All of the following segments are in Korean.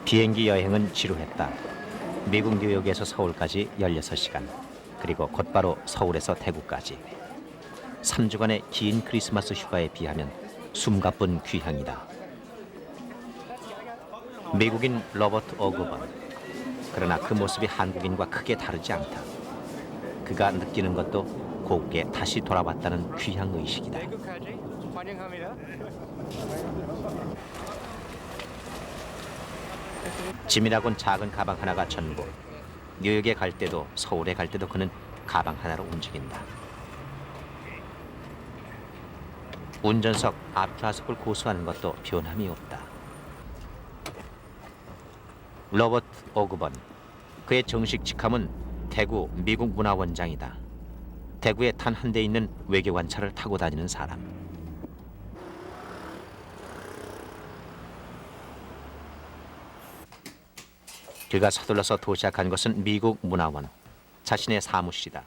비행기 여행은 지루했다. 미국 뉴욕에서 서울까지 16시간, 그리고 곧바로 서울에서 대구까지. 3주간의 긴 크리스마스 휴가에 비하면 숨가쁜 귀향이다. 미국인 로버트 오그번. 그러나 그 모습이 한국인과 크게 다르지 않다. 그가 느끼는 것도 고국에 다시 돌아왔다는 귀향 의식이다. 짐이라곤 작은 가방 하나가 전부. 뉴욕에 갈 때도 서울에 갈 때도 그는 가방 하나로 움직인다. 운전석 앞좌석을 고수하는 것도 변함이 없다. 로버트 오그번. 그의 정식 직함은 대구 미국 문화원장이다. 대구에 단 한 대 있는 외교관차를 타고 다니는 사람. 그가 서둘러서 도착한 것은 미국 문화원, 자신의 사무실이다.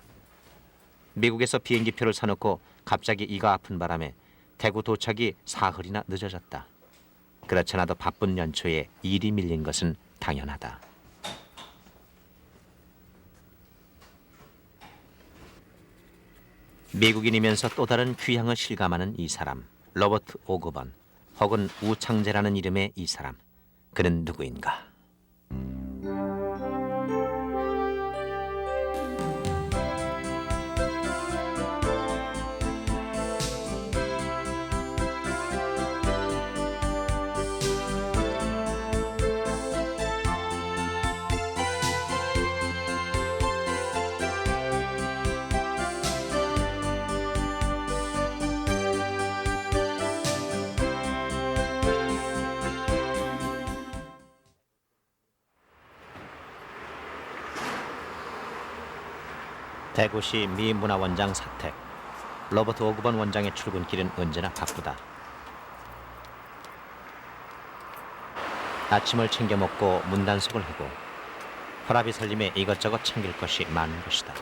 미국에서 비행기표를 사놓고 갑자기 이가 아픈 바람에 대구 도착이 사흘이나 늦어졌다. 그렇잖아도 바쁜 연초에 일이 밀린 것은 당연하다. 미국인이면서 또 다른 귀향을 실감하는 이 사람, 로버트 오그번, 혹은 우창재라는 이름의 이 사람. 그는 누구인가? 대구시 미 문화원장 사택. 로버트 오그번 원장의 출근길은 언제나 바쁘다. 아침을 챙겨 먹고 문단속을 하고 허랍이 살림에 이것저것 챙길 것이 많은 것이다.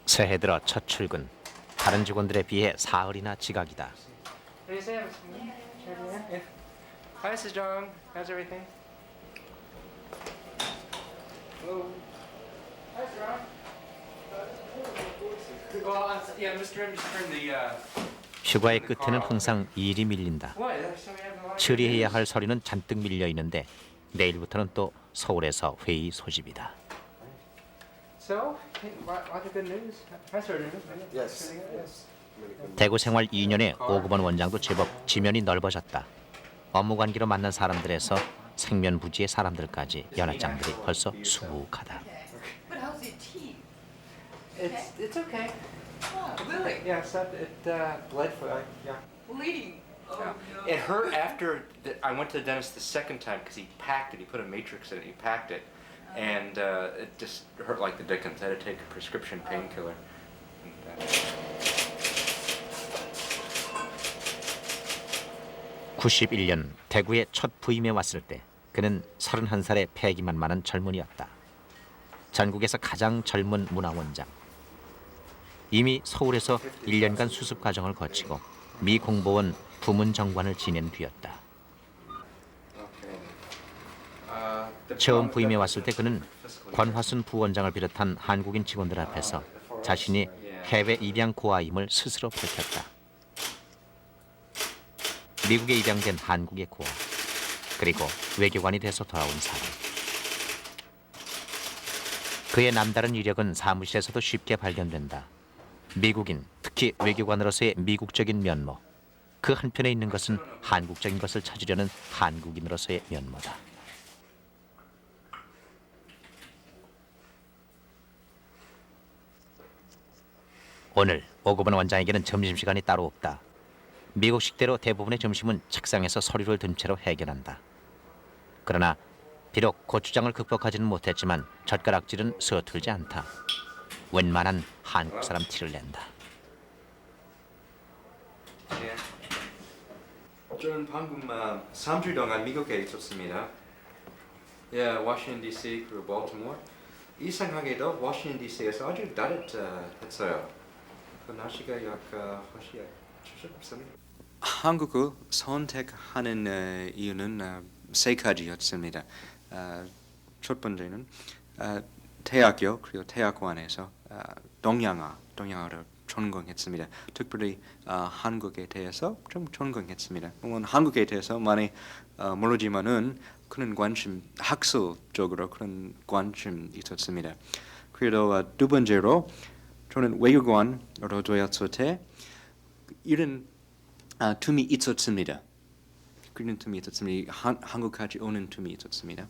새해 들어 첫 출근. 다른 직원들에 비해 사흘이나 지각이다. Hey Sam, yeah. Hi Sejong, how's everything? Hello. Hi Sejong. Well, yeah, I'm just trying to turn the. 휴가의 끝에는 항상 일이 밀린다. What? So we have a lot of. 처리해야 할 서류는 잔뜩 밀려 있는데 내일부터는 또 서울에서 회의 소집이다. So, what the good news? Hi Sejong. Yes. Yes. 대구 생활 2년의 오그번 원장도 제법 지면이 넓어졌다. 업무 관계로 만난 사람들에서 생면부지의 사람들까지 연하장들이 벌써 수북하다. But how's your teeth? It's okay. Oh, really? Yeah, except it bled for yeah. Bleeding. Oh, Yeah. no. It hurt after I went to the dentist the second time because he packed it. He put a matrix in it. He packed it, and it just hurt like the dickens. I had to take a prescription painkiller. And, 91년 대구에 첫 부임해 왔을 때 그는 31살의 패기만 많은 젊은이였다. 전국에서 가장 젊은 문화원장. 이미 서울에서 1년간 수습 과정을 거치고 미 공보원 부문정관을 지낸 뒤였다. 처음 부임해 왔을 때 그는 권화순 부원장을 비롯한 한국인 직원들 앞에서 자신이 해외 입양 고아임을 스스로 밝혔다. 미국에 입양된 한국의 고아, 그리고 외교관이 돼서 돌아온 사람. 그의 남다른 이력은 사무실에서도 쉽게 발견된다. 미국인, 특히 외교관으로서의 미국적인 면모. 그 한편에 있는 것은 한국적인 것을 찾으려는 한국인으로서의 면모다. 오늘 오그번 원장에게는 점심시간이 따로 없다. 미국식대로 대부분의 점심은 책상에서 서류를 든 채로 해결한다. 그러나 비록 고추장을 극복하지는 못했지만 젓가락질은 서툴지 않다. 웬만한 한국 사람 티를 낸다. 저는 방금 3주 동안 미국에 있었습니다. 예, 워싱턴 DC 그리고 볼티모어. 이상하게도 워싱턴 DC에서 아주 따뜻했어요. 그 날씨가 약간 훨씬 추웠습니다. 한국을 선택하는 이유는 세 가지였습니다. 첫 번째는 대학교 그리고 대학원에서 동양어를 전공했습니다. 특별히 한국에 대해서 좀 전공했습니다. 물론 한국에 대해서 많이 모르지만은 그런 관심, 학술적으로 그런 관심 있었습니다. 그리고 두 번째로 저는 외교관으로 되었을 때 이런 틈이 있었습니다. 그런 틈이 있었습니다. 한국까지 오는 틈이 있었습니다.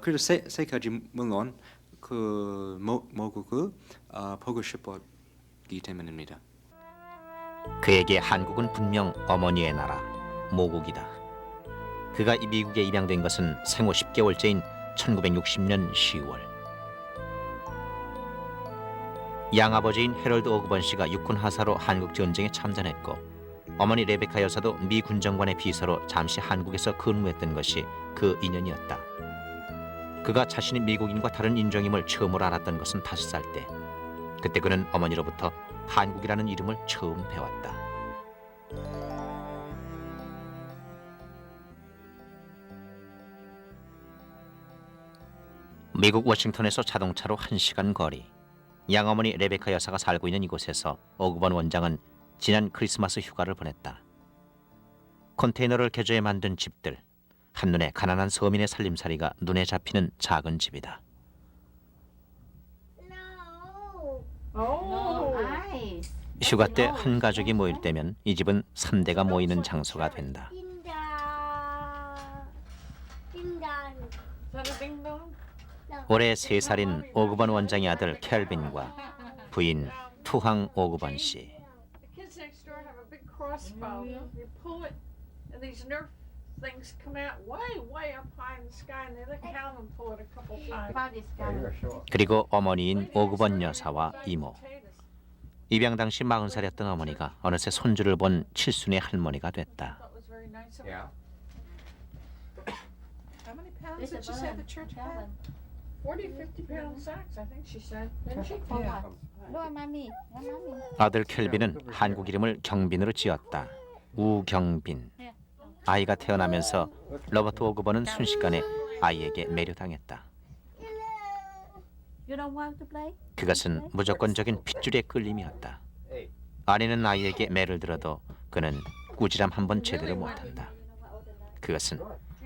그리고 세 가지 물론 그 모국을 보고 싶었기 때문입니다. 그에게 한국은 분명 어머니의 나라, 모국이다. 그가 미국에 입양된 것은 생후 10개월째인 1960년 10월. 양아버지인 해럴드 오그번 씨가 육군 하사로 한국 전쟁에 참전했고 어머니 레베카 여사도 미 군정관의 비서로 잠시 한국에서 근무했던 것이 그 인연이었다. 그가 자신이 미국인과 다른 인종임을 처음으로 알았던 것은 5살 때. 그때 그는 어머니로부터 한국이라는 이름을 처음 배웠다. 미국 워싱턴에서 자동차로 1시간 거리. 양어머니 레베카 여사가 살고 있는 이곳에서 오그번 원장은 지난 크리스마스 휴가를 보냈다. 컨테이너를 개조해 만든 집들, 한눈에 가난한 서민의 살림살이가 눈에 잡히는 작은 집이다. No ice. 휴가 때 한 가족이 모일 때면 이 집은 3대가 모이는 장소가 된다. Ding dong. 올해 3살인 오그번 원장의 아들 켈빈과 부인 투항 오그번 씨. The kids next door have a big crossbow. You pull it, and these Nerf things come out way up high in the sky, and they let Calvin pull it a couple times. 그리고 어머니인 오그번 여사와 이모. 입양 당시 40살이었던 어머니가 어느새 손주를 본 칠순의 할머니가 됐다. That was very nice of Yeah. How many pounds did she say the church had? 40, 50 pound sacks, I think she said. Didn't she? Yeah. No, mommy. No, mommy. 아들 켈빈은 한국 이름을 경빈으로 지었다. 우경빈. 아이가 태어나면서 로버트 오그번은 순식간에 아이에게 매료당했다. You don't want to play? 그것은 무조건적인 핏줄의 끌림이었다. 아내는 아이에게 매를 들어도 그는 꾸지람 한 번 제대로 못한다. 그것은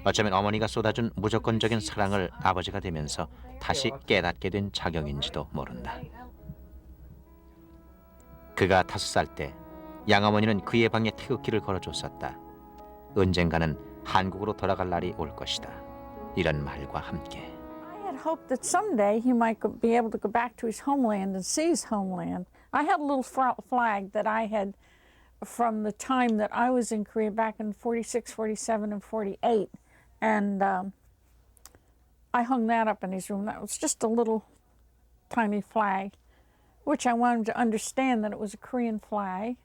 어쩌면 어머니가 쏟아준 무조건적인 사랑을 아버지가 되면서 다시 깨닫게 된 작용인지도 모른다. 그가 5살 때 양어머니는 그의 방에 태극기를 걸어줬었다. 언젠가는 한국으로 돌아갈 날이 올 것이다. 이런 말과 함께 I had hoped that someday he might be able to go back to his homeland and see his homeland. I had a little flag that I had from the time that I was in Korea back in 46, 47, and 48. And I hung that up in his room. That was just a little tiny flag, which I wanted him to understand that it was a Korean flag.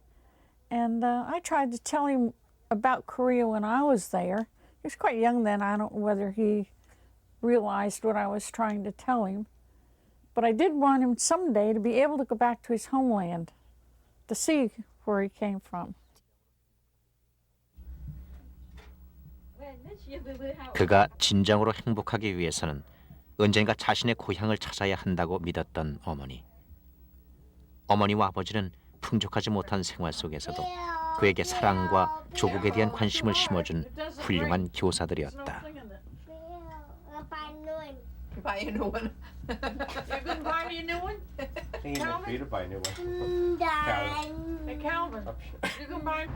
And I tried to tell him about Korea when I was there. He was quite young then. I don't know whether he realized what I was trying to tell him. But I did want him someday to be able to go back to his homeland, to see where he came from. 그가 진정으로 행복하기 위해서는 언젠가 자신의 고향을 찾아야 한다고 믿었던 어머니. 어머니와 아버지는 풍족하지 못한 생활 속에서도 그에게 사랑과 조국에 대한 관심을 심어준 훌륭한 교사들이었다. Buy a new one. You gonna buy me a new one? Singing Calvin? free to buy a new one. Hey, Calvin, you gonna buy?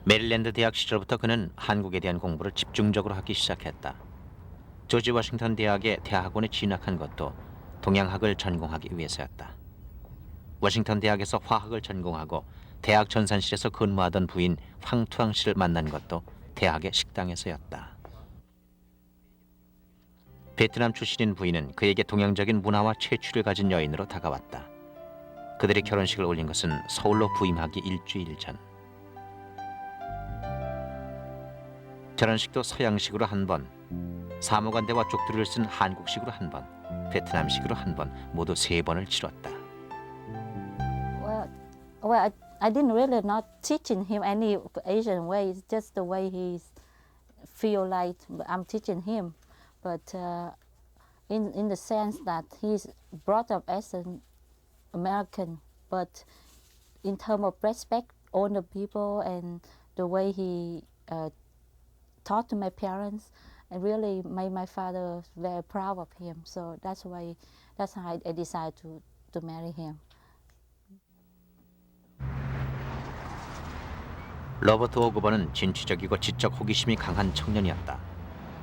메릴랜드 대학 시절부터 그는 한국에 대한 공부를 집중적으로 하기 시작했다. 조지 워싱턴 대학의 대학원에 진학한 것도 동양학을 전공하기 위해서였다. 워싱턴 대학에서 화학을 전공하고 대학 전산실에서 근무하던 부인 황투항 씨를 만난 것도 대학의 식당에서였다. 베트남 출신인 부인은 그에게 동양적인 문화와 채취를 가진 여인으로 다가왔다. 그들의 결혼식을 올린 것은 서울로 부임하기 일주일 전. 결혼식도 서양식으로 한 번, 사무관대와 족두리를 쓴 한국식으로 한 번, 베트남식으로 한 번, 모두 3번을 치렀다. Well, I didn't really not teaching him any Asian way. It's just the way he feel like I'm teaching him. But in the sense that he's brought up as an American, but in terms of respect, older people and the way he taught to my parents, and really made my father very proud of him. So that's how I decided to marry him. 로버트 오그번은 진취적이고 지적 호기심이 강한 청년이었다.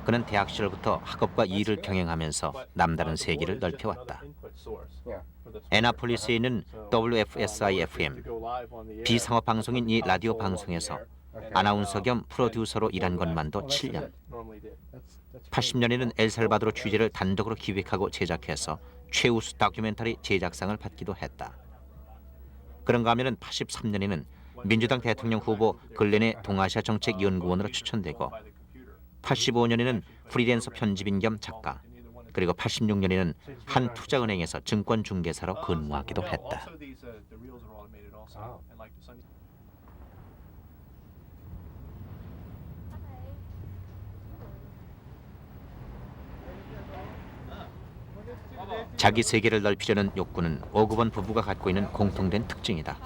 그는 대학 시절부터 학업과 일을 병행하면서 남다른 세계를 넓혀왔다. 애나폴리스에 있는 WFSI-FM 비상업 방송인 이 라디오 방송에서 아나운서 겸 프로듀서로 일한 것만도 7년. 80년에는 엘살바도르 취재를 단독으로 기획하고 제작해서 최우수 다큐멘터리 제작상을 받기도 했다. 그런가 하면은 83년에는 민주당 대통령 후보 글렌의 동아시아 정책 연구원으로 추천되고 85년에는 프리랜서 편집인 겸 작가, 그리고 86년에는 한 투자은행에서 증권 중개사로 근무하기도 했다. 자기 세계를 넓히려는 욕구는 오그번 부부가 갖고 있는 공통된 특징이다.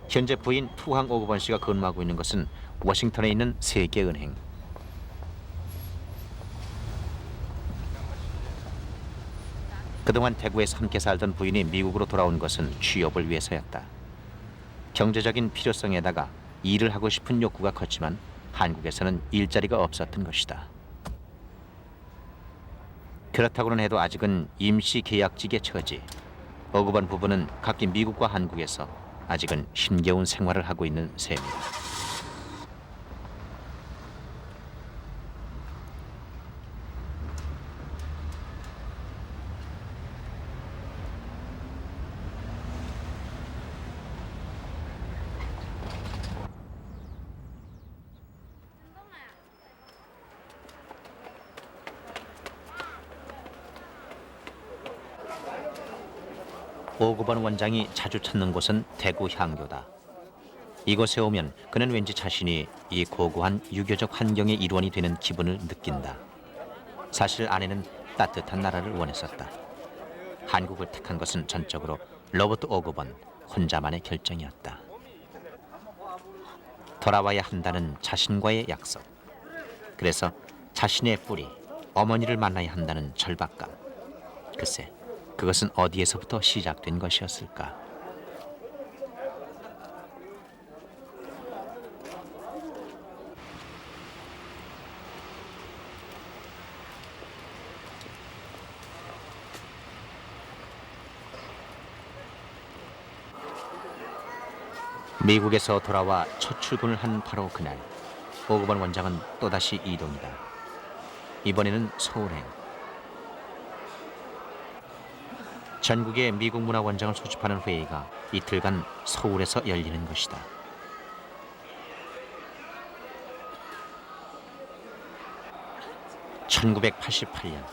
현재 부인 투항 오그번 씨가 근무하고 있는 것은 워싱턴에 있는 세계은행. 그동안 대구에서 함께 살던 부인이 미국으로 돌아온 것은 취업을 위해서였다. 경제적인 필요성에다가 일을 하고 싶은 욕구가 컸지만 한국에서는 일자리가 없었던 것이다. 그렇다고는 해도 아직은 임시 계약직의 처지. 오그번 부부는 각기 미국과 한국에서 아직은 힘겨운 생활을 하고 있는 셈이다. 오그번 원장이 자주 찾는 곳은 대구 향교다. 이곳에 오면 그는 왠지 자신이 이 고고한 유교적 환경의 일원이 되는 기분을 느낀다. 사실 아내는 따뜻한 나라를 원했었다. 한국을 택한 것은 전적으로 로버트 오그번 혼자만의 결정이었다. 돌아와야 한다는 자신과의 약속. 그래서 자신의 뿌리, 어머니를 만나야 한다는 절박감. 글쎄, 그것은 어디에서부터 시작된 것이었을까? 미국에서 돌아와 첫 출근을 한 바로 그날, 오그번 원장은 또다시 이동이다. 이번에는 서울행. 전국의 미국 문화 원장을 소집하는 회의가 이틀간 서울에서 열리는 것이다. (1988년)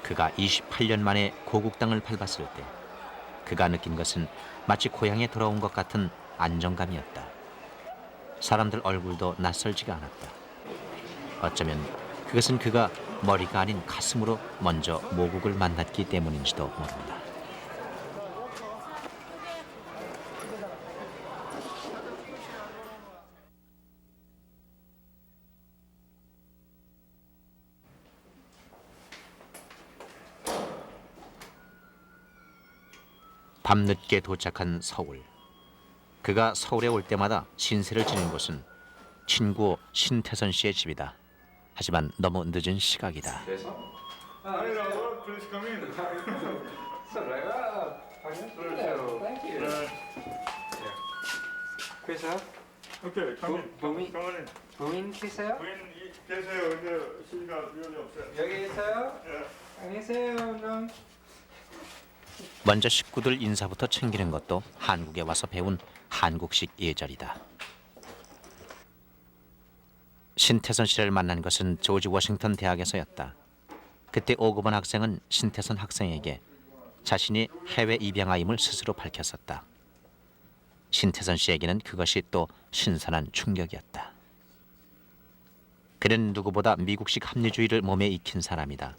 그가 28년 만에 고국 땅을 밟았을 때 그가 느낀 것은 마치 고향에 돌아온 것 같은 안정감이었다. 사람들 얼굴도 낯설지가 않았다. 어쩌면 그것은 그가 머리가 아닌 가슴으로 먼저 모국을 만났기 때문인지도 모른다. 밤늦게 도착한 서울. 그가 서울에 올 때마다 신세를 지는 곳은 친구 신태선 씨의 집이다. 하지만 너무 늦은 시각이다. 그래서 오케이, 부인 계세요? 부인 계세요. 근데 시가 위원이 없어요. 여기 있어요? 예. 안녕하세요, 형. 먼저 식구들 인사부터 챙기는 것도 한국에 와서 배운 한국식 예절이다. 신태선 씨를 만난 것은 조지 워싱턴 대학에서였다. 그때 오그번 학생은 신태선 학생에게 자신이 해외 입양아임을 스스로 밝혔었다. 신태선 씨에게는 그것이 또 신선한 충격이었다. 그는 누구보다 미국식 합리주의를 몸에 익힌 사람이다.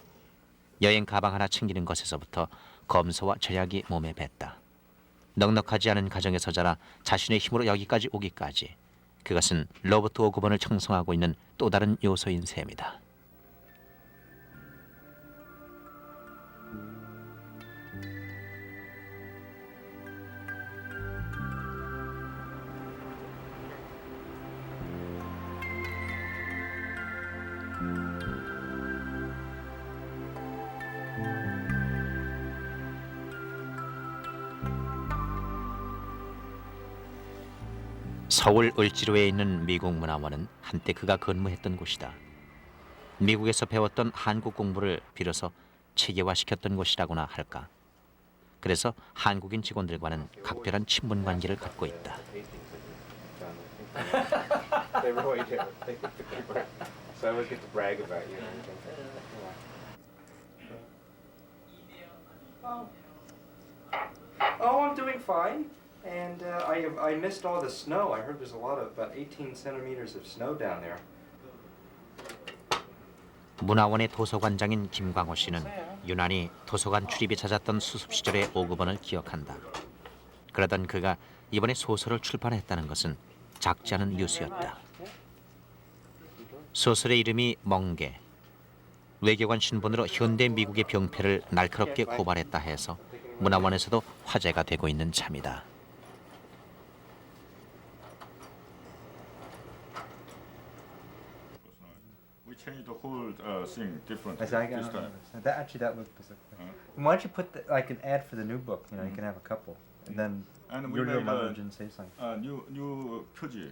여행 가방 하나 챙기는 것에서부터 검소와 절약이 몸에 뱄다. 넉넉하지 않은 가정에서 자라 자신의 힘으로 여기까지 오기까지, 그것은 로버트 오그번을 형성하고 있는 또 다른 요소인 셈이다. 서울 을지로에 있는 미국 문화원은 한때 그가 근무했던 곳이다. 미국에서 배웠던 한국 공부를 비로소 체계화시켰던 곳이라고나 할까. 그래서 한국인 직원들과는 각별한 친분 관계를 갖고 있다. They really do. They think the people. So I always get to brag about you. Oh, I'm doing fine. And I missed all the snow. I heard there's a lot of about 18 centimeters of snow down there. 문화원의 도서관장인 김광호 씨는 유난히 도서관 출입이 잦았던 수습 시절의 오그번을 기억한다. 그러던 그가 이번에 소설을 출판했다는 것은 작지 않은 뉴스였다. 소설의 이름이 멍게. 외교관 신분으로 현대 미국의 병폐를 날카롭게 고발했다 해서 문화원에서도 화제가 되고 있는 참이다. We changed the whole thing different I this time. that looked bizarre. Why don't you put like an ad for the new book? You know, you can have a couple, and then And we your made mother a didn't say something. new 표지.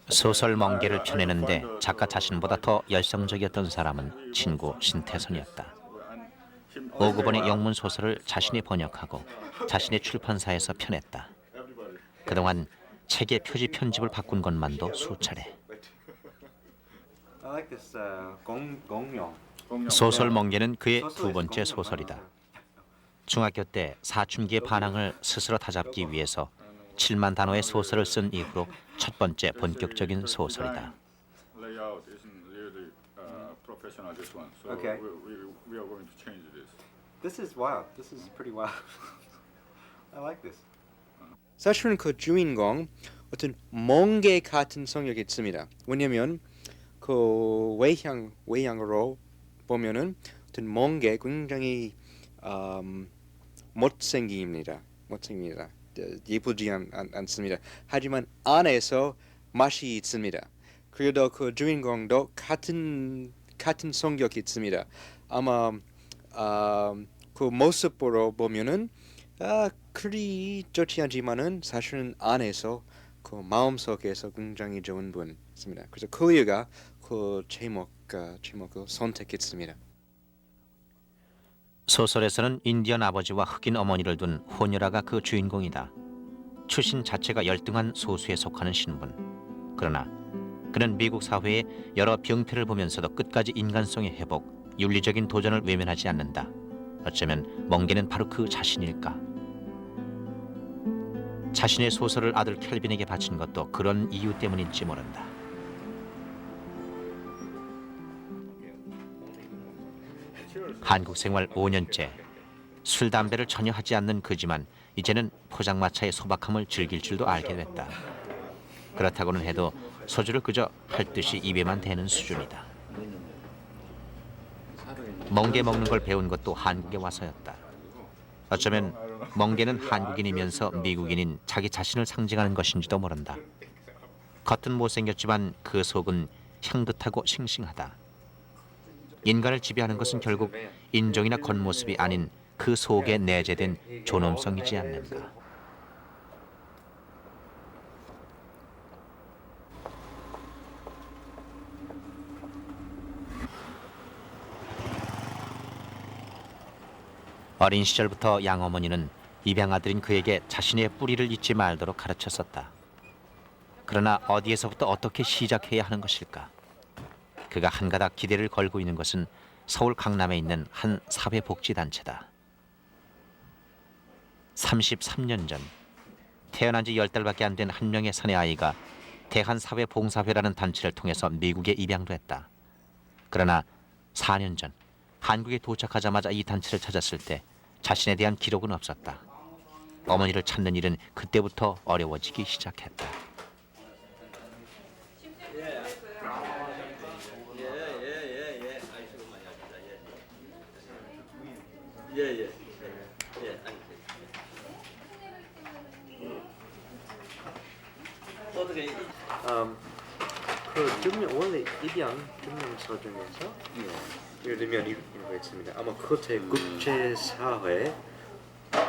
소설 멍게를 펴내는데 작가 자신보다 더 열성적이었던 사람은 친구 신태선이었다. 오그번의 영문 소설을 자신이 번역하고 자신의 출판사에서 펴냈다. 그동안 책의 표지 편집을 바꾼 것만도 수차례. I like this 공룡. 소설 멍게는 그의 두 번째 소설이다. 중학교 때 사춘기의 반항을 스스로 다잡기 위해서 7만 단어의 소설을 쓴 이후로 첫 번째 본격적인 소설이다. Layout isn't really professional this one, so Okay. we are going to change this. This is wild. This is pretty wild. I like this. 사실은 그 주인공 어떤 멍게 같은 성격이 있습니다. 왜냐면 그 외향으로 보면은 어떤 멍게 굉장히 못생깁니다. 예쁘지 않습니다. 하지만 안에서 맛이 있습니다. 그래도 그 주인공도 같은 성격이 있습니다. 아마 그 모습으로 보면은 그리 좋지 않지만은 사실은 안에서 그 마음속에서 굉장히 좋은 분 있습니다. 그래서 클리어가 그 제목을 선택했습니다. 소설에서는 인디언 아버지와 흑인 어머니를 둔 호녀라가 그 주인공이다. 출신 자체가 열등한 소수에 속하는 신분. 그러나 그는 미국 사회의 여러 병폐를 보면서도 끝까지 인간성의 회복, 윤리적인 도전을 외면하지 않는다. 어쩌면 멍게는 바로 그 자신일까? 자신의 소설을 아들 켈빈에게 바친 것도 그런 이유 때문인지 모른다. 한국 생활 5년째. 술, 담배를 전혀 하지 않는 그지만 이제는 포장마차의 소박함을 즐길 줄도 알게 됐다. 그렇다고는 해도 소주를 그저 할 듯이 입에만 대는 수준이다. 멍게 먹는 걸 배운 것도 한국에 와서였다. 어쩌면 멍게는 한국인이면서 미국인인 자기 자신을 상징하는 것인지도 모른다. 겉은 못생겼지만 그 속은 향긋하고 싱싱하다. 인간을 지배하는 것은 결국 인종이나 겉모습이 아닌 그 속에 내재된 존엄성이지 않는가. 어린 시절부터 양어머니는 입양아들인 그에게 자신의 뿌리를 잊지 말도록 가르쳤었다. 그러나 어디에서부터 어떻게 시작해야 하는 것일까? 그가 한가닥 기대를 걸고 있는 것은 서울 강남에 있는 한 사회복지단체다. 33년 전 태어난 지 10달밖에 안 된 한 명의 사내 아이가 대한사회봉사회라는 단체를 통해서 미국에 입양됐다. 그러나 4년 전 한국에 도착하자마자 이 단체를 찾았을 때 자신에 대한 기록은 없었다. 어머니를 찾는 일은 그때부터 어려워지기 시작했다. 그 원래 입양 증명서 중에서 예를 들면 이런 거 있습니다. 아마 그것에 국제사회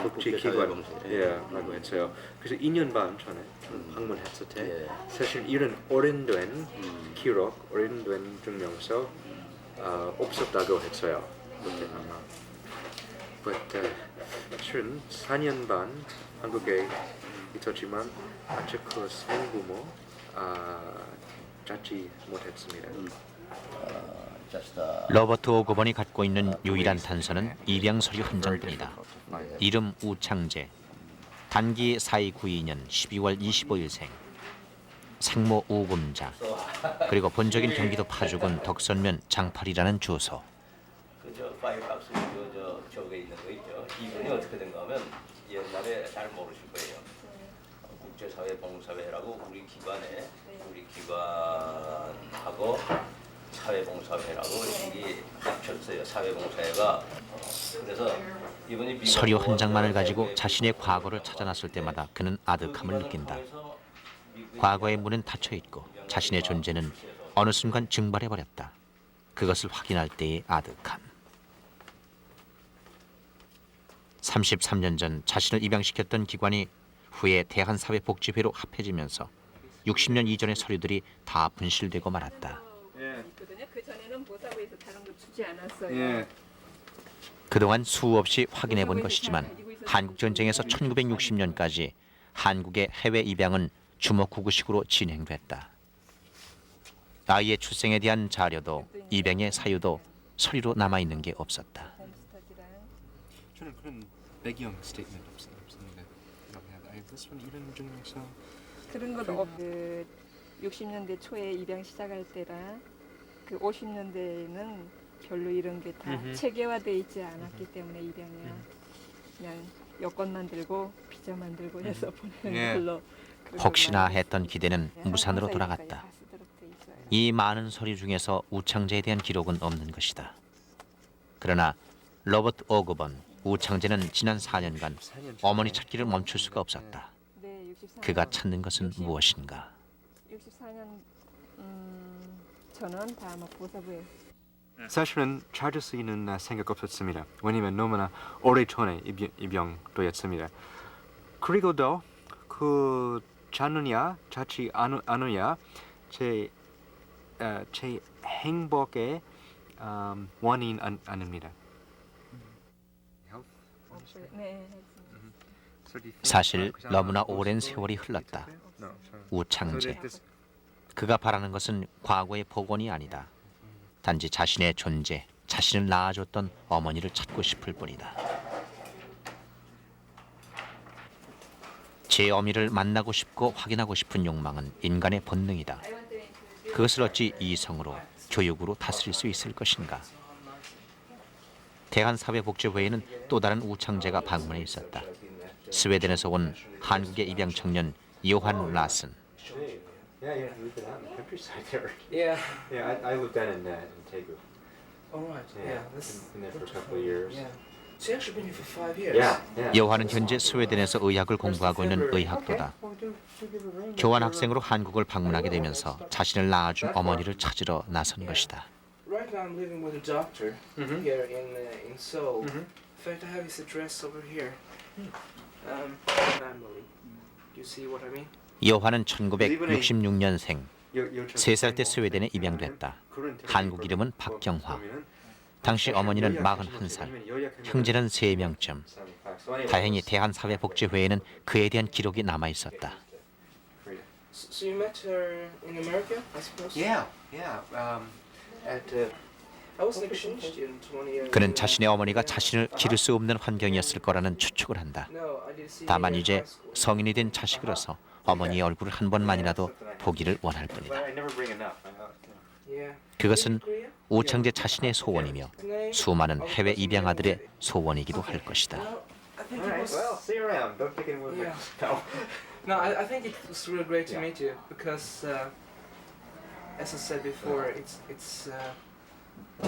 복지기관 라고 했어요. 그래서 2년 반 전에 방문했을 때 사실 이런 오랜된 기록, 오랜된 증명서 없었다고 했어요. 그때 아마. But 실은 4년 반 한국에 있었지만 아직 그 생부모 찾지 못했습니다. 로버트 오거번이 갖고 있는 유일한 단서는 입양 서류 한 장뿐이다. 이름 우창재, 단기 4292년 12월 25일생, 생모 우금자, 그리고 본적인 경기도 파주군 덕선면 장팔이라는 주소. 그저 파일박스 저 저게 있는 거 있죠. 이분이 어떻게 된가 하면 옛날에 잘 모르실 거예요. 국제사회봉사회라고 우리 기관하고 사회봉사회라고 이게 합쳤어요. 사회봉사회가 그래서 이분이 서류 한 장만을 가지고 자신의 과거를 찾아놨을 때마다 그는 아득함을 느낀다. 과거의 문은 닫혀 있고 자신의 존재는 어느 순간 증발해 버렸다. 그것을 확인할 때의 아득함. 33년 전 자신을 입양시켰던 기관이 후에 대한사회복지회로 합해지면서 60년 이전의 서류들이 다 분실되고 말았다. 그 전에는 보사부에서 다른 거 주지 않았어요. 그동안 수없이 확인해 본 것이지만 한국전쟁에서 1960년까지 한국의 해외 입양은 주먹구구식으로 진행됐다. 아이의 출생에 대한 자료도 입양의 사유도 서류로 남아있는 게 없었다. 저는 그런 배경 스테이트먼트 없었는데 무슨 이런 증명서 그런 건 그 60년대 초에 입양 시작할 때라 그 50년대에는 별로 이런 게 다 체계화돼 있지 않았기 때문에 입양이야 그냥 여권만 들고 비자만 들고 해서 보내는 걸로 혹시나 했던 기대는 무산으로 돌아갔다. 이 많은 서류 중에서 우창재에 대한 기록은 없는 것이다. 그러나 로버트 오거번, 우창재는 지난 4년간 어머니 찾기를 멈출 수가 없었다. 그가 찾는 것은 무엇인가? 64년 저는 다 아마 보사부에 사실은 찾을 수 있는 생각 없었습니다. 왜냐면 너무나 오래전에 입양되었습니다. 그리고도 그 찾느냐 찾지 않느냐 제 행복의 원인 아닙니다. 사실 너무나 오랜 세월이 흘렀다. 우창재. 그가 바라는 것은 과거의 복원이 아니다. 단지 자신의 존재, 자신을 낳아줬던 어머니를 찾고 싶을 뿐이다. 제 어미를 만나고 싶고 확인하고 싶은 욕망은 인간의 본능이다. 그것을 어찌 이성으로, 교육으로 다스릴 수 있을 것인가? 대한사회복지회에는 또 다른 우창재가 방문해 있었다. 스웨덴에서 온 한국의 입양 청년 요한 라슨. Yeah, we've been out in the countryside there. Yeah. Yeah, I lived down in Taegu. All right. Yeah. That's Been there for a couple of years. Yeah. So you actually been here for 5 years. Yeah, yeah. 요한은 현재 스웨덴에서 의학을 공부하고 있는 의학도다. 교환 학생으로 한국을 방문하게 되면서 자신을 낳아준 어머니를 찾으러 나선 것이다. Right now I'm living with a doctor here in Seoul. In fact, I have his address over here. Family. Do you see what I mean? 요한은 1966년생, 3살 때 스웨덴에 입양됐다. 한국 이름은 박경화. 당시 어머니는 41살, 형제는 3명쯤. 다행히 대한사회복지회에는 그에 대한 기록이 남아 있었다. So you met her in America, I suppose? Yeah. At I was an exchange student 1 year. 그는 자신의 어머니가 자신을 기를 수 없는 환경이었을 거라는 추측을 한다. No, I did see 다만 her in 이제 high school. 성인이 된 자식으로서 어머니의 얼굴을 한 번만이라도 보기를 원할 뿐이다. I never bring it up. Yeah. 그것은 우창재 자신의 소원이며 수많은 해외 입양아들의 소원이기도 할 것이다. I think All it right. was. Well, see you around. Don't take any more. Yeah. No. No, I think it was really great to meet you because, as I said before, it's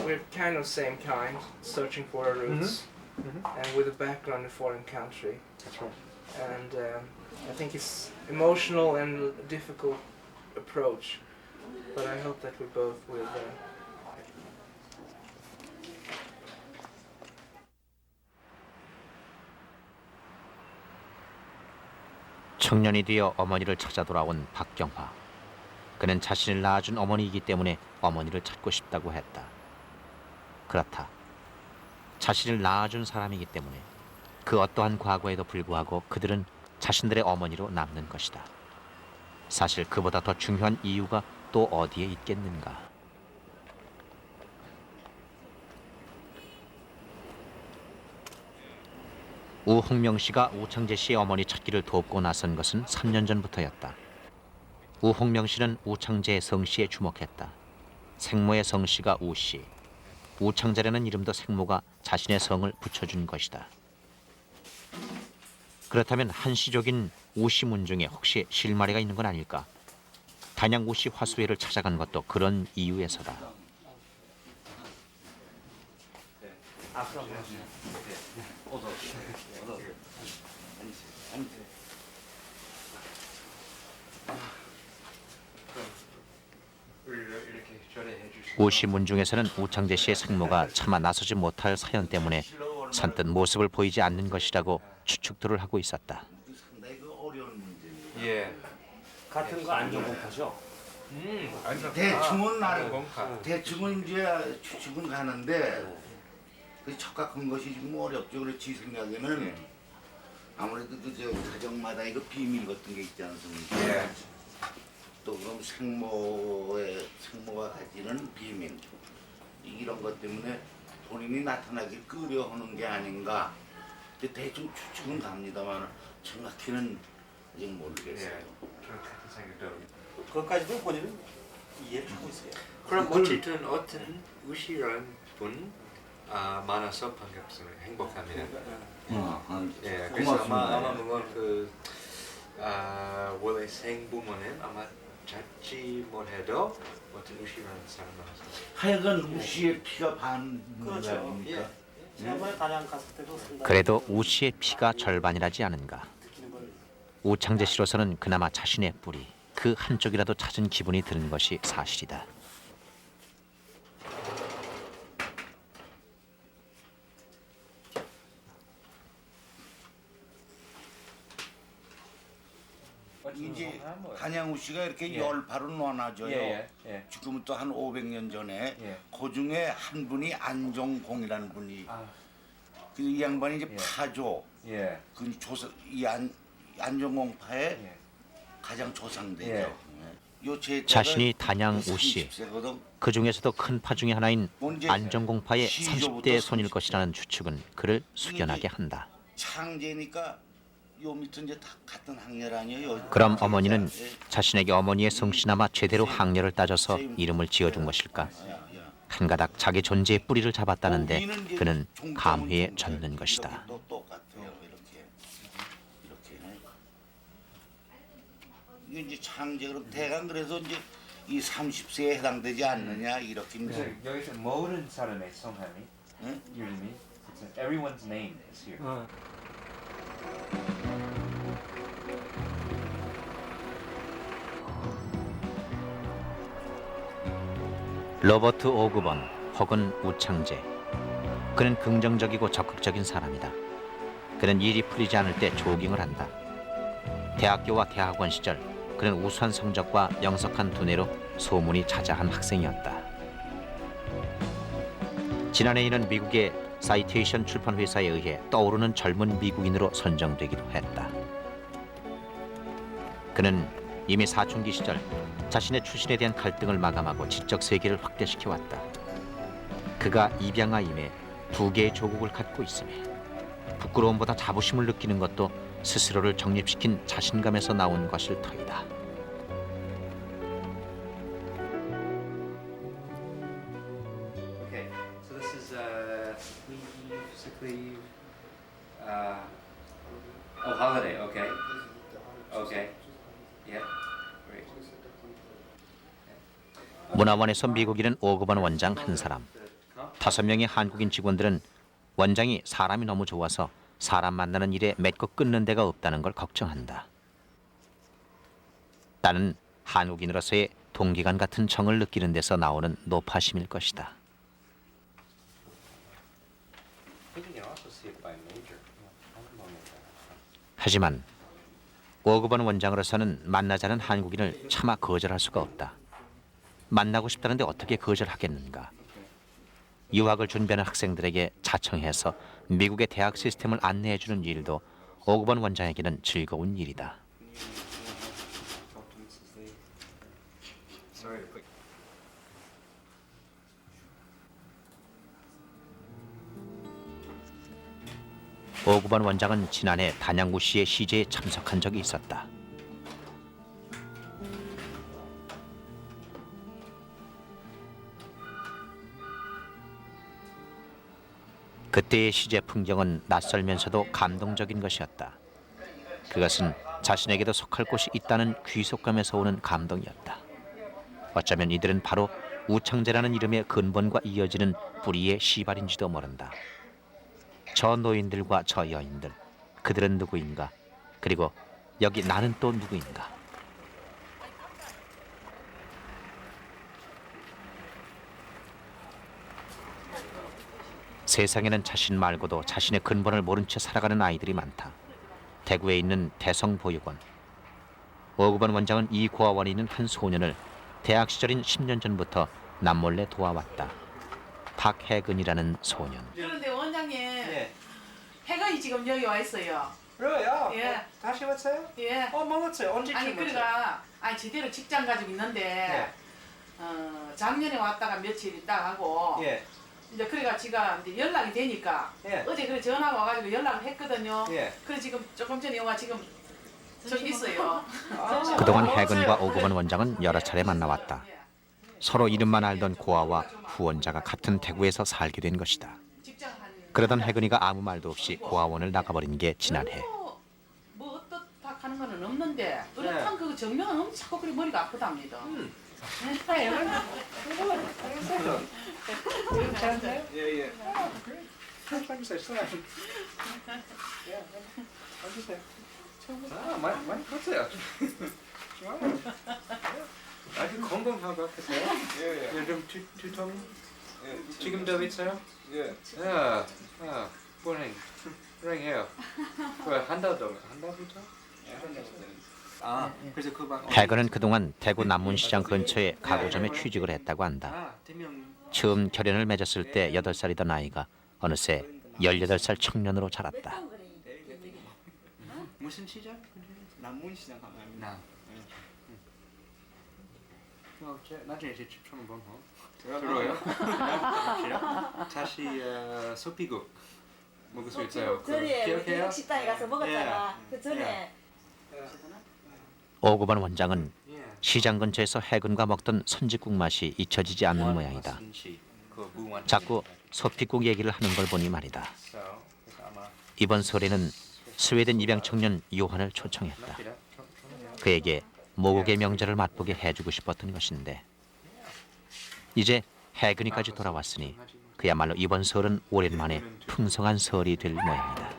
we're kind of same kind, searching for our roots, and with a background in a foreign country. That's right. And I think it's emotional and a difficult approach, but I hope that we both will. 청년이 되어 어머니를 찾아 돌아온 박경화. 그는 자신을 낳아준 어머니이기 때문에 어머니를 찾고 싶다고 했다. 그렇다. 자신을 낳아준 사람이기 때문에 그 어떠한 과거에도 불구하고 그들은 자신들의 어머니로 남는 것이다. 사실 그보다 더 중요한 이유가 또 어디에 있겠는가. 우홍명 씨가 우창재 씨의 어머니 찾기를 돕고 나선 것은 3년 전부터였다. 우홍명 씨는 우창재의 성씨에 주목했다. 생모의 성씨가 우씨, 우창재라는 이름도 생모가 자신의 성을 붙여준 것이다. 그렇다면 한시족인 우씨 문중에 혹시 실마리가 있는 건 아닐까? 단양 우씨 화수회를 찾아간 것도 그런 이유에서다. 우씨 문중에서는 우창재 씨의 생모가 차마 나서지 못할 사연 때문에 선뜻 모습을 보이지 않는 것이라고 추측들을 하고 있었다. 상당히 그 어려운 문제입니다. 예. 같은 거 안전공파죠? 대충은 이제 추측은 가는데 그 척각한 것이 좀 어렵죠. 그래서 제 생각에는 아무래도 그저 가정마다 이거 비밀 같은 게 있지 않습니까? 예. 또 그럼 생모가 가지는 비밀 이런 것 때문에 본인이 나타나길 끄려하는 게 아닌가. 근데 대충 추측은 갑니다만 정확히는 아직 모르겠어요. 그것까지도 본인은 이해를 하고 있어요. 그럼 어쨌든 우시라는 분 많아서 반갑습니다. 행복합니다. 예, 그래서 아마 뭔가 원래 생부모는 아마 찾지 못해도 어떤 우시라는 사람 나와서 하여간 우씨의 피가 반 그렇죠. 아닙니까? 지난번에 단양 갔을 때도 상당히 그래도 우 씨의 피가 절반이라지 않은가. 우창재 씨로서는 그나마 자신의 뿌리, 그 한쪽이라도 찾은 기분이 드는 것이 사실이다. 이제 단양 우씨가 이렇게 열파로 나눠져요. 지금은 또 한 500년 전에 그 중에 한 분이 안종공이라는 분이 이 양반이 이제 파조 그 조상 이 안종공파의 가장 조상대죠. 요 자신이 단양 우씨, 그 중에서도 큰 파 중의 하나인 안정공파의 30대의 손일 것이라는 추측은 그를 숙연하게 한다. 창제니까 요 밑은 이제 다 같은 학렬 아니에요. 그럼 어머니는 자신에게 어머니의 성씨나마 제대로 학렬을 따져서 이름을 지어준 것일까? 한 가닥 자기 존재의 뿌리를 잡았다는데 그는 감회에 젖는 것이다. 똑같아요. 이게 이제 창제 그럼 대강 그래서 이제 이 30세에 해당되지 않느냐 이렇게 이제 여기서 모든 사람의 성함이 이름이 everyone's name is here. 로버트 오그번 혹은 우창재. 그는 긍정적이고 적극적인 사람이다. 그는 일이 풀리지 않을 때 조깅을 한다. 대학교와 대학원 시절 그는 우수한 성적과 명석한 두뇌로 소문이 자자한 학생이었다. 지난해 이는 미국의 사이테이션 출판 회사에 의해 떠오르는 젊은 미국인으로 선정되기도 했다. 그는 이미 사춘기 시절 자신의 출신에 대한 갈등을 마감하고 지적 세계를 확대시켜 왔다. 그가 입양아임에 2개의 조국을 갖고 있음에 부끄러움보다 자부심을 느끼는 것도 스스로를 정립시킨 자신감에서 나온 것일 터이다. Okay, so this is leave, sick leave. Oh, holiday. Okay. Okay. Yeah. Great. 문화원에서 미국인은 오그번 원장 한 사람, 5명의 한국인 직원들은 원장이 사람이 너무 좋아서 사람 만나는 일에 맺고 끊는 데가 없다는 걸 걱정한다. 나는 한국인으로서의 동기간 같은 정을 느끼는 데서 나오는 노파심일 것이다. 하지만 오그번 원장으로서는 만나자는 한국인을 차마 거절할 수가 없다. 만나고 싶다는데 어떻게 거절하겠는가. 유학을 준비하는 학생들에게 자청해서 미국의 대학 시스템을 안내해주는 일도 오그번 원장에게는 즐거운 일이다. 오그번 원장은 지난해 단양구 씨의 시제에 참석한 적이 있었다. 그때의 시제 풍경은 낯설면서도 감동적인 것이었다. 그것은 자신에게도 속할 곳이 있다는 귀속감에서 오는 감동이었다. 어쩌면 이들은 바로 우창재라는 이름의 근본과 이어지는 뿌리의 시발인지도 모른다. 저 노인들과 저 여인들, 그들은 누구인가? 그리고 여기 나는 또 누구인가? 세상에는 자신 말고도 자신의 근본을 모른 채 살아가는 아이들이 많다. 대구에 있는 대성보육원. 오그번 원장은 이 고아원에 있는 한 소년을 대학 시절인 10년 전부터 남몰래 도와왔다. 박혜근이라는 소년. 그런데 원장님, 혜근이 지금 여기 와 있어요. 그래요? 예. 다시 왔어요? 예. 몰랐어요. 언제쯤 아니 그러니까 제대로 직장 가지고 있는데 작년에 왔다가 며칠 있다 하고 이제 그래가 지가 이제 연락이 되니까 어제 그래 전화가 와가지고 연락을 했거든요. 그래 지금 조금 전에 와 지금 저기 있어요. 그동안 혜근과 오그번 원장은 여러 차례 만나왔다. 서로 이름만 알던 고아와 후원자가 같은 대구에서 살게 된 것이다. 그러던 혜근이가 아무 말도 없이 고아원을 나가버린 게 지난해. 뭐 어떻다 하는 거는 없는데 그렇다면 그 정명은 엄청 자꾸 그래 머리가 아프답니다. 괜찮아요? 예. 앉으세요. 앉으세요. 아, 많이 컸어요. 좋아요. 아주 건강하고 같으세요? 예. 요즘 두통이? 지금도 있어요? 예. 보링해요. 한 달부터? 그래서 혜근은 그동안 대구 남문시장 근처의 가구점에 취직을 했다고 한다. 처음 결연을 맺었을 때 8살이던 아이가 어느새 18살 청년으로 자랐다. 무슨 시장? 남문시장 가면. 나중에 제 추천 한번 들어요. 다시 소피국 먹을 수 있어요. 전에 식당에 가서 먹었잖아. 그 전에. 오그번 원장은 시장 근처에서 혜근과 먹던 선지국 맛이 잊혀지지 않는 모양이다. 자꾸 소피국 얘기를 하는 걸 보니 말이다. 이번 설에는 스웨덴 입양 청년 요한을 초청했다. 그에게 모국의 명절을 맛보게 해주고 싶었던 것인데 이제 혜근이까지 돌아왔으니 그야말로 이번 설은 오랜만에 풍성한 설이 될 모양이다.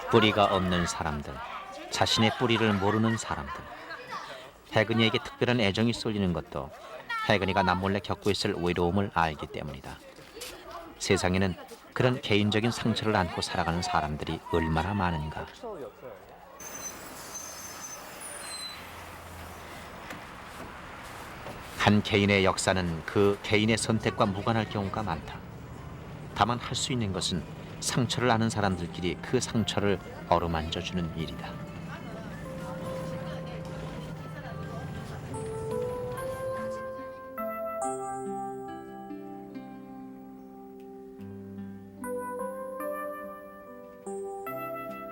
뿌리가 없는 사람들, 자신의 뿌리를 모르는 사람들. 혜근이에게 특별한 애정이 쏠리는 것도 혜근이가 남몰래 겪고 있을 외로움을 알기 때문이다. 세상에는 그런 개인적인 상처를 안고 살아가는 사람들이 얼마나 많은가. 한 개인의 역사는 그 개인의 선택과 무관할 경우가 많다. 다만 할 수 있는 것은 상처를 아는 사람들끼리 그 상처를 어루만져주는 일이다.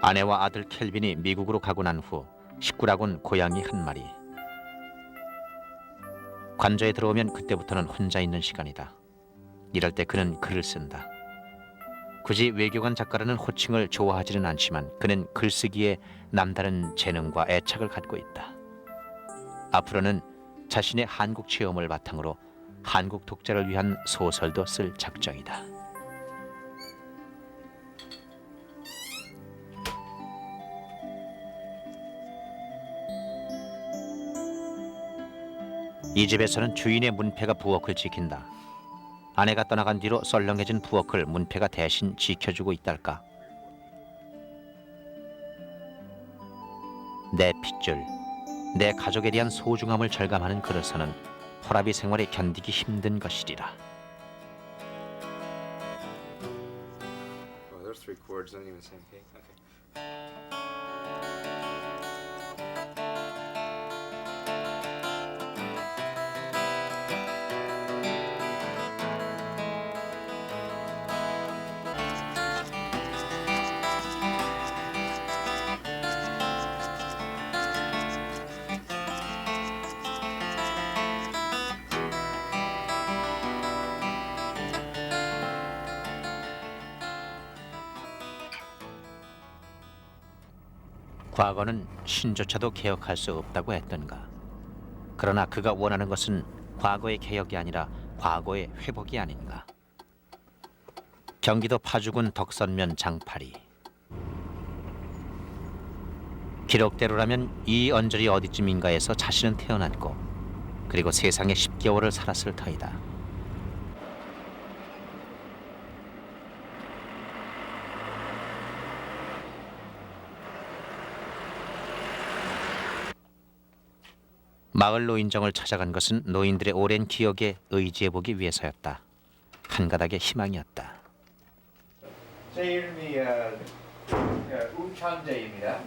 아내와 아들 켈빈이 미국으로 가고 난 후 식구라곤 고양이 한 마리. 관저에 들어오면 그때부터는 혼자 있는 시간이다. 이럴 때 그는 글을 쓴다. 굳이 외교관 작가라는 호칭을 좋아하지는 않지만 그는 글쓰기에 남다른 재능과 애착을 갖고 있다. 앞으로는 자신의 한국 체험을 바탕으로 한국 독자를 위한 소설도 쓸 작정이다. 이 집에서는 주인의 문패가 부엌을 지킨다. 아내가 떠나간 뒤로 썰렁해진 부엌을 문패가 대신 지켜주고 있달까. 내 핏줄, 내 가족에 대한 소중함을 절감하는 그로서는 호라비 생활이 견디기 힘든 것이리라. Oh, those 3 chords don't even sing. Okay. 과거는 신조차도 개혁할 수 없다고 했던가. 그러나 그가 원하는 것은 과거의 개혁이 아니라 과거의 회복이 아닌가. 경기도 파주군 덕선면 장파리. 기록대로라면 이 언저리 어디쯤인가에서 자신은 태어났고 그리고 세상에 10개월을 살았을 터이다. 마을 노인정을 찾아간 것은 노인들의 오랜 기억에 의지해보기 위해서였다. 한 가닥의 희망이었다. 제 이름이 우창재입니다.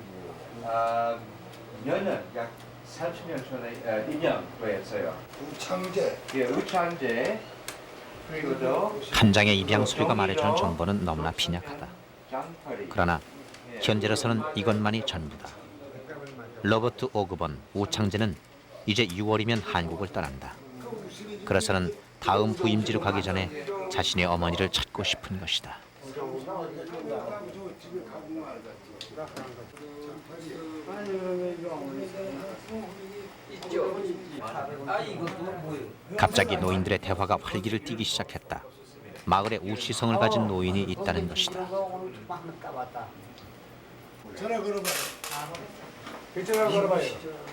년은 약 30년 전에 입양했어요. 우창재. 예, 우창재. 그리고 또 한 장의 입양 소리가 말해주는 정보는 너무나 빈약하다. 그러나 현재로서는 이것만이 전부다. 로버트 오그번 우창재는 이제 6월이면 한국을 떠난다. 그래서는 다음 부임지로 가기 전에 자신의 어머니를 찾고 싶은 것이다. 갑자기 노인들의 대화가 활기를 띠기 시작했다. 마을에 우시성을 가진 노인이 있다는 것이다. 전화 걸어봐요. 전화 걸어봐요.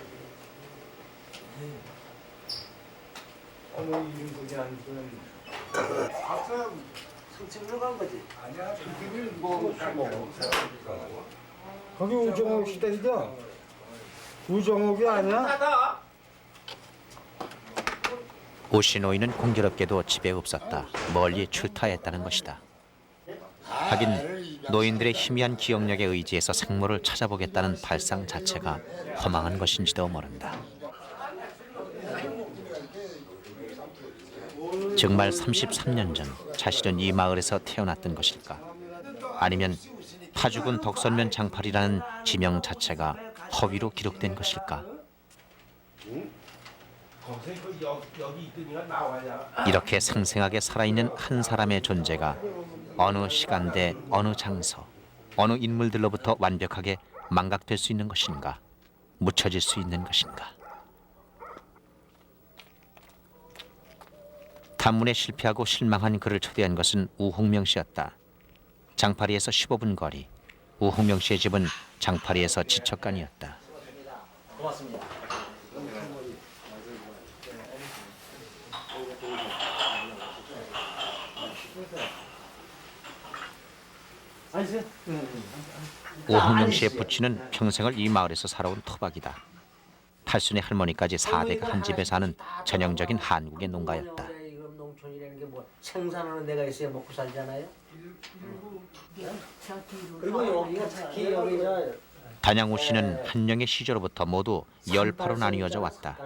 어머니 이름 거기 안 쓰는. 아까 상층으로 간 거지. 아니야, 저기를 뭐 거기 우정옥 시대이다. 우정옥이 아니야? 오씨 노인은 공교롭게도 집에 없었다. 멀리 출타했다는 것이다. 하긴 노인들의 희미한 기억력에 의지해서 생모를 찾아보겠다는 발상 자체가 허망한 것인지도 모른다. 정말 33년 전 자신은 이 마을에서 태어났던 것일까? 아니면 파주군 덕선면 장팔이라는 지명 자체가 허위로 기록된 것일까? 이렇게 생생하게 살아있는 한 사람의 존재가 어느 시간대, 어느 장소, 어느 인물들로부터 완벽하게 망각될 수 있는 것인가? 묻혀질 수 있는 것인가? 탐문에 실패하고 실망한 그를 초대한 것은 우홍명 씨였다. 장파리에서 15분 거리. 우홍명 씨의 집은 장파리에서 지척간이었다. 고맙습니다. 오흥명 씨의 부친은 평생을 이 마을에서 살아온 토박이다. 팔순의 할머니까지 4대가 한 집에 사는 전형적인 한국의 농가였다. 농촌이라는 게 뭐 생산하는 데가 있어야 먹고 살잖아요. 그리고 여기가 특히 여기가 단양우 씨는 한령의 시절로부터 모두 10파로 나뉘어져 왔다.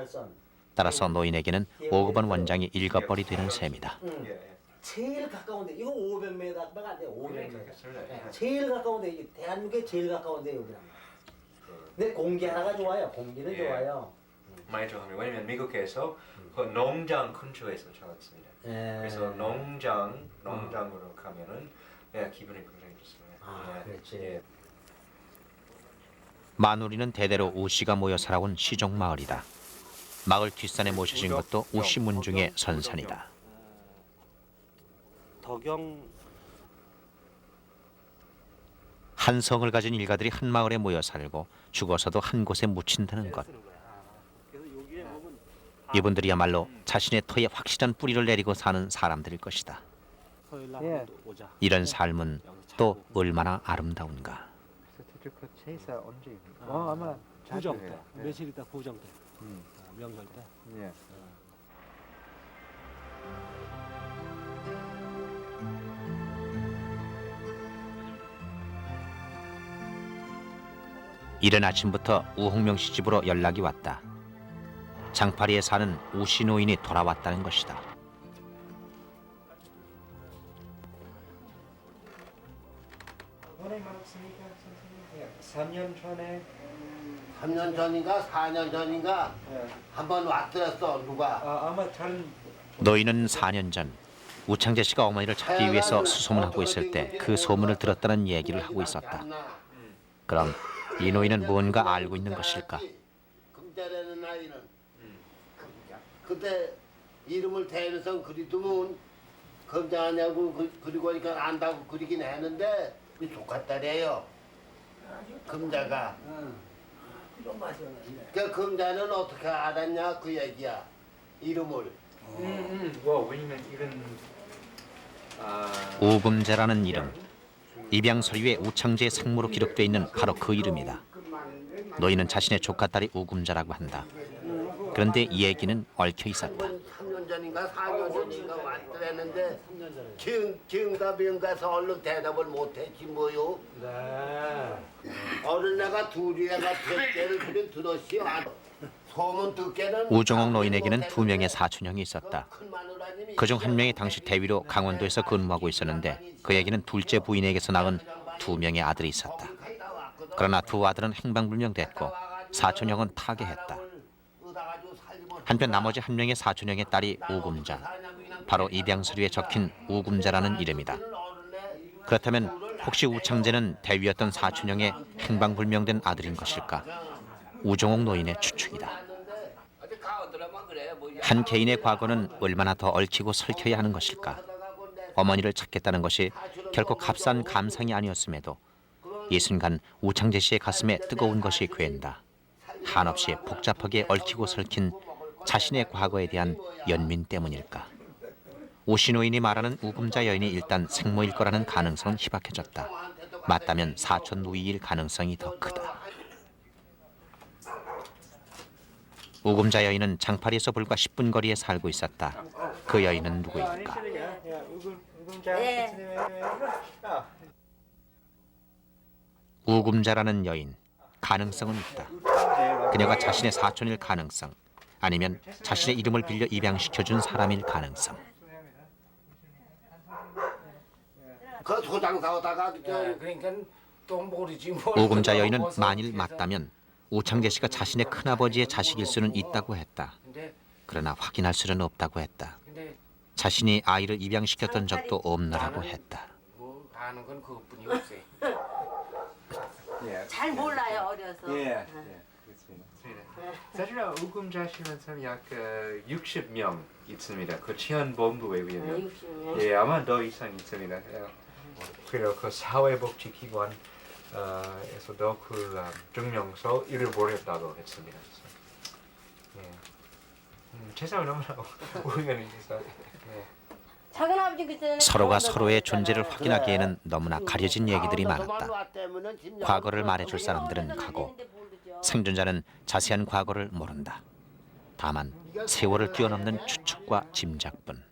따라서 노인에게는 5급원 원장이 일거벌이 되는 셈이다. 제일 가까운데 이거 500m가 안 돼요. 500m. 제일 가까운데 이게 대한민국에 제일 가까운데 여기란 말이야. 근데 공기 하나가 좋아요. 공기는 좋아요. 많이 좋아합니다. 왜냐면 미국에서 그 농장 근처에서 자랐습니다. 그래서 농장으로 가면은 기분이 굉장히 좋습니다. 그렇지. 마누리는 대대로 우 씨가 모여 살아온 시종 마을이다. 마을 뒷산에 모셔진 것도 우 씨 문중의 선산이다. 덕영 한 성을 가진 일가들이 한 마을에 모여 살고 죽어서도 한 곳에 묻힌다는 것. 이분들이야말로 자신의 터에 확실한 뿌리를 내리고 사는 사람들일 것이다. 이런 삶은 또 얼마나 아름다운가. 제사 언제입니까? 아마 구정 때 며칠 있다 구정 때 명절 때. 이른 아침부터 우홍명 씨 집으로 연락이 왔다. 장파리에 사는 우 씨 노인이 돌아왔다는 것이다. 오래 말았습니까, 선생님? 3년 전에 3년 전인가 4년 전인가 한번 왔더랬어 누가. 아마 잘 노인은 4년 전 우창재 씨가 어머니를 찾기 위해서 수소문하고 있을 때 그 소문을 들었다는 얘기를 하고 있었다. 그럼 이 노인은 무언가 알고 있는 것일까? 금자라는 아이는 그때 이름을 대면서 그리더면 금자냐고 그리고 하니까 안다고 그리긴 했는데 조카딸이에요. 금자가. 그 금자는 어떻게 알았냐 그 얘기야. 이름을. 왜냐면 이런 우금자라는 이름. 입양 서류에 우창재의 생모로 기록되어 있는 바로 그 이름이다. 노인은 자신의 조카딸이 우금자라고 한다. 그런데 이 얘기는 얽혀 있었다. 3년 전인가 4년 전인가 왔더랬는데 정답이 가서 얼른 대답을 못했지 뭐요. 어린애가 둘이가 대때를 그래 들었시오. 소문 듣게는 우종옥 노인에게는 2명의 사촌형이 있었다. 그중 한 명이 당시 대위로 강원도에서 근무하고 있었는데 그에게는 둘째 부인에게서 낳은 2명의 아들이 있었다. 그러나 두 아들은 행방불명됐고 사촌형은 타계했다. 한편 나머지 한 명의 사촌형의 딸이 우금자, 바로 입양 서류에 적힌 우금자라는 이름이다. 그렇다면 혹시 우창재는 대위였던 사촌형의 행방불명된 아들인 것일까? 우종옥 노인의 추측이다. 한 개인의 과거는 얼마나 더 얽히고 설켜야 하는 것일까? 어머니를 찾겠다는 것이 결코 값싼 감상이 아니었음에도 이 순간 우창재 씨의 가슴에 뜨거운 것이 괴한다. 한없이 복잡하게 얽히고 설킨 자신의 과거에 대한 연민 때문일까? 우씨 노인이 말하는 우금자 여인이 일단 생모일 거라는 가능성은 희박해졌다. 맞다면 사촌 누이일 가능성이 더 크다. 우금자 여인은 장파리에서 불과 10분 거리에 살고 있었다. 그 여인은 누구일까? 우금자라는 여인, 가능성은 있다. 그녀가 자신의 사촌일 가능성, 아니면 자신의 이름을 빌려 입양시켜준 사람일 가능성. 그 소장사오다가 그러니까 또 모르지. 우금자 여인은 만일 맞다면 우창재 씨가 자신의 큰아버지의 자식일 수는 있다고 했다. 그러나 확인할 수는 없다고 했다. 자신이 아이를 입양시켰던 적도 없느라고 했다. 아는 건 그것뿐이 없어요. 잘 몰라요 어려서. 사실 우금자 씨는 약 60명 있습니다. 그 치안본부에 의하면. 60명. 예, 아마 더 이상 있습니다. 그리고 그 사회복지기관 에서도 그 증명서 잃어버렸다고 했습니다. 제사를 너무나 우연히 해서 서로가 서로의 존재를 확인하기에는 너무나 가려진 얘기들이 많았다. 과거를 말해줄 사람들은 가고 생존자는 자세한 과거를 모른다. 다만 세월을 뛰어넘는 추측과 짐작뿐.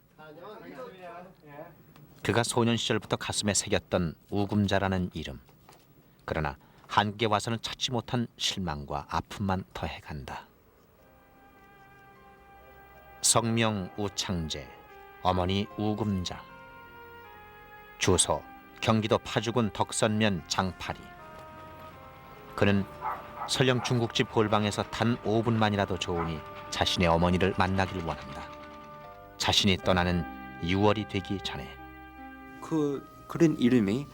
그가 소년 시절부터 가슴에 새겼던 우금자라는 이름. 그러나 한국에 와서는 찾지 못한 실망과 아픔만 더해간다. 성명 우창재, 어머니 우금자. 주소 경기도 파주군 덕선면 장파리. 그는 설령 중국집 골방에서 단 5분만이라도 좋으니 자신의 어머니를 만나길 원한다. 자신이 떠나는 6월이 되기 전에. 그런 이름이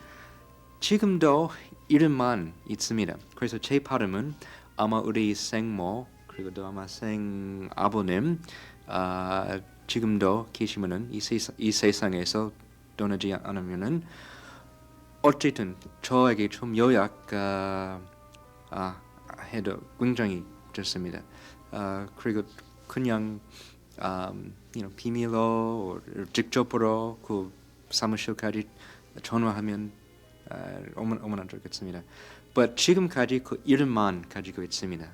지금도 이름만 있습니다. 그래서 제 발음은 아마 우리 생모 그리고 또 아마 생아버님 지금도 계시면은 이 세상에서 떠나지 않으면은 어쨌든 저에게 좀 요약 해도 굉장히 좋습니다. 그리고 그냥 비밀로 직접으로 그 사무실까지 전화하면 얼마나 좋겠습니다. But 지금까지 그 이름만 가지고 있습니다.